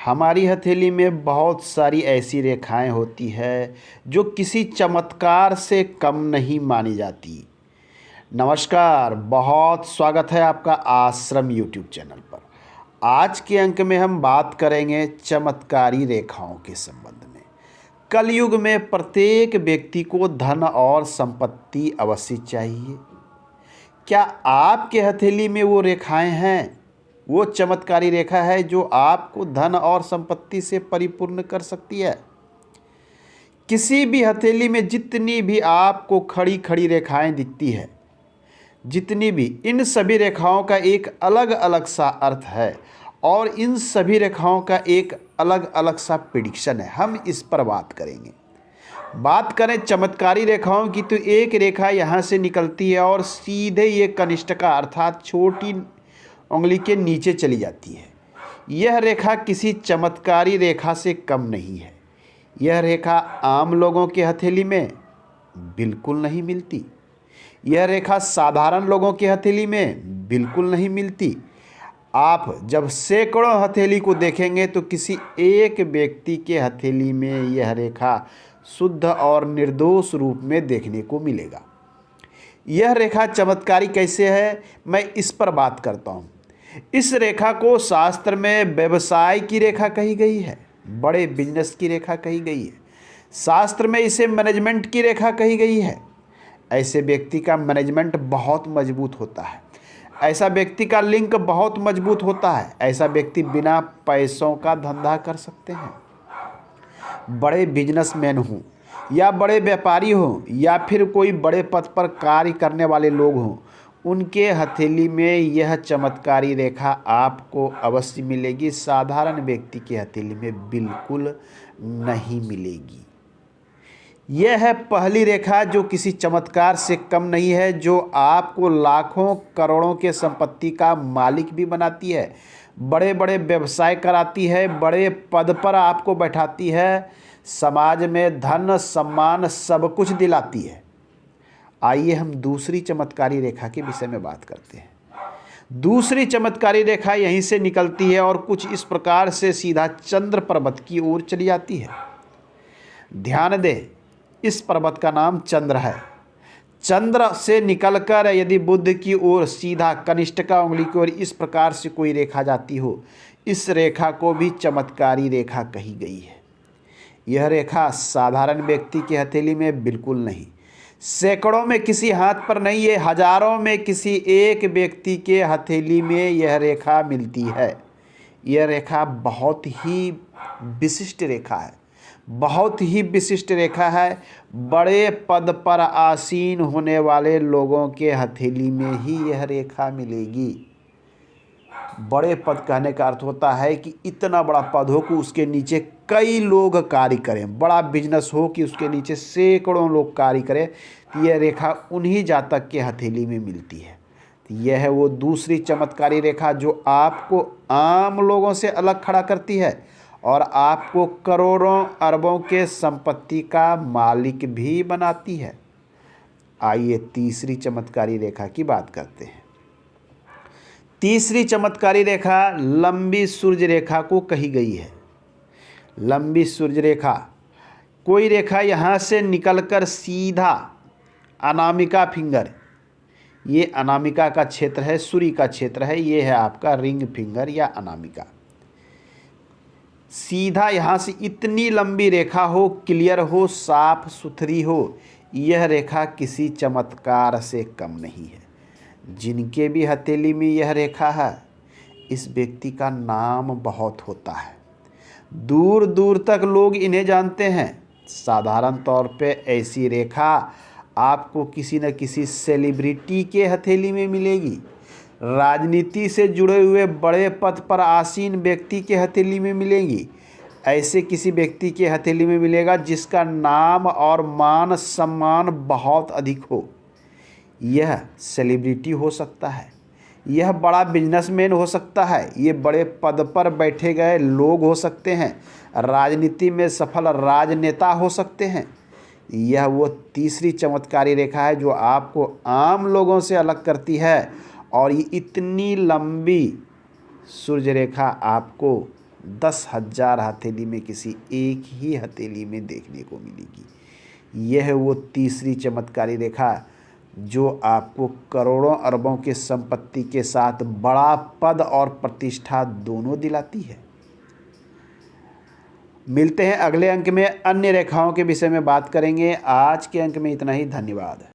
हमारी हथेली में बहुत सारी ऐसी रेखाएं होती है जो किसी चमत्कार से कम नहीं मानी जाती। नमस्कार, बहुत स्वागत है आपका आश्रम यूट्यूब चैनल पर। आज के अंक में हम बात करेंगे चमत्कारी रेखाओं के संबंध में। कलयुग में प्रत्येक व्यक्ति को धन और संपत्ति अवश्य चाहिए। क्या आपके हथेली में वो रेखाएं हैं? वो चमत्कारी रेखा है जो आपको धन और संपत्ति से परिपूर्ण कर सकती है। किसी भी हथेली में जितनी भी आपको खड़ी खड़ी रेखाएं दिखती है, जितनी भी, इन सभी रेखाओं का एक अलग अलग सा अर्थ है और इन सभी रेखाओं का एक अलग अलग सा प्रेडिक्शन है। हम इस पर बात करेंगे। बात करें चमत्कारी रेखाओं की तो एक रेखा यहाँ से निकलती है और सीधे ये कनिष्ठिका अर्थात छोटी उंगली के नीचे चली जाती है। यह रेखा किसी चमत्कारी रेखा से कम नहीं है। यह रेखा आम लोगों के हथेली में बिल्कुल नहीं मिलती। यह रेखा साधारण लोगों के हथेली में बिल्कुल नहीं मिलती। आप जब सैकड़ों हथेली को देखेंगे तो किसी एक व्यक्ति के हथेली में यह रेखा शुद्ध और निर्दोष रूप में देखने को मिलेगा। यह रेखा चमत्कारी कैसे है, मैं इस पर बात करता हूँ। इस रेखा को शास्त्र में व्यवसाय की रेखा कही गई है, बड़े बिजनेस की रेखा कही गई है। शास्त्र में इसे मैनेजमेंट की रेखा कही गई है। ऐसे व्यक्ति का मैनेजमेंट बहुत मजबूत होता है। ऐसा व्यक्ति का लिंक बहुत मजबूत होता है। ऐसा व्यक्ति बिना पैसों का धंधा कर सकते हैं। बड़े बिजनेसमैन हों या बड़े व्यापारी हों या फिर कोई बड़े पद पर कार्य करने वाले लोग हों, उनके हथेली में यह चमत्कारी रेखा आपको अवश्य मिलेगी। साधारण व्यक्ति की हथेली में बिल्कुल नहीं मिलेगी। यह है पहली रेखा जो किसी चमत्कार से कम नहीं है, जो आपको लाखों करोड़ों के संपत्ति का मालिक भी बनाती है, बड़े बड़े व्यवसाय कराती है, बड़े पद पर आपको बैठाती है, समाज में धन सम्मान सब कुछ दिलाती है। आइए हम दूसरी चमत्कारी रेखा के विषय में बात करते हैं। दूसरी चमत्कारी रेखा यहीं से निकलती है और कुछ इस प्रकार से सीधा चंद्र पर्वत की ओर चली जाती है। ध्यान दें, इस पर्वत का नाम चंद्र है। चंद्र से निकलकर यदि बुध की ओर सीधा कनिष्ठिका उंगली की ओर इस प्रकार से कोई रेखा जाती हो, इस रेखा को भी चमत्कारी रेखा कही गई है। यह रेखा साधारण व्यक्ति की हथेली में बिल्कुल नहीं, सैकड़ों में किसी हाथ पर नहीं, ये हजारों में किसी एक व्यक्ति के हथेली में यह रेखा मिलती है। यह रेखा बहुत ही विशिष्ट रेखा है, बहुत ही विशिष्ट रेखा है। बड़े पद पर आसीन होने वाले लोगों के हथेली में ही यह रेखा मिलेगी। बड़े पद कहने का अर्थ होता है कि इतना बड़ा पद हो कि उसके नीचे कई लोग कार्य करें, बड़ा बिजनेस हो कि उसके नीचे सैकड़ों लोग कार्य करें, तो यह रेखा उन्हीं जातक के हथेली में मिलती है। तो यह है वो दूसरी चमत्कारी रेखा जो आपको आम लोगों से अलग खड़ा करती है और आपको करोड़ों अरबों के संपत्ति का मालिक भी बनाती है। आइए तीसरी चमत्कारी रेखा की बात करते हैं। तीसरी चमत्कारी रेखा लंबी सूर्य रेखा को कही गई है। लंबी सूर्य रेखा, कोई रेखा यहाँ से निकलकर सीधा अनामिका फिंगर, ये अनामिका का क्षेत्र है, सूर्य का क्षेत्र है, ये है आपका रिंग फिंगर या अनामिका। सीधा यहाँ से इतनी लंबी रेखा हो, क्लियर हो, साफ सुथरी हो, यह रेखा किसी चमत्कार से कम नहीं है। जिनके भी हथेली में यह रेखा है, इस व्यक्ति का नाम बहुत होता है। दूर दूर तक लोग इन्हें जानते हैं। साधारण तौर पे ऐसी रेखा आपको किसी न किसी सेलिब्रिटी के हथेली में मिलेगी। राजनीति से जुड़े हुए बड़े पद पर आसीन व्यक्ति के हथेली में मिलेगी। ऐसे किसी व्यक्ति के हथेली में मिलेगा जिसका नाम और मान सम्मान बहुत अधिक हो। यह सेलिब्रिटी हो सकता है, यह बड़ा बिजनेसमैन हो सकता है, ये बड़े पद पर बैठे गए लोग हो सकते हैं, राजनीति में सफल राजनेता हो सकते हैं। यह वो तीसरी चमत्कारी रेखा है जो आपको आम लोगों से अलग करती है और ये इतनी लंबी सूर्य रेखा आपको 10,000 हथेली में किसी एक ही हथेली में देखने को मिलेगी। यह है वो तीसरी चमत्कारी रेखा जो आपको करोड़ों अरबों के संपत्ति के साथ बड़ा पद और प्रतिष्ठा दोनों दिलाती है। मिलते हैं अगले अंक में, अन्य रेखाओं के विषय में बात करेंगे। आज के अंक में इतना ही। धन्यवाद।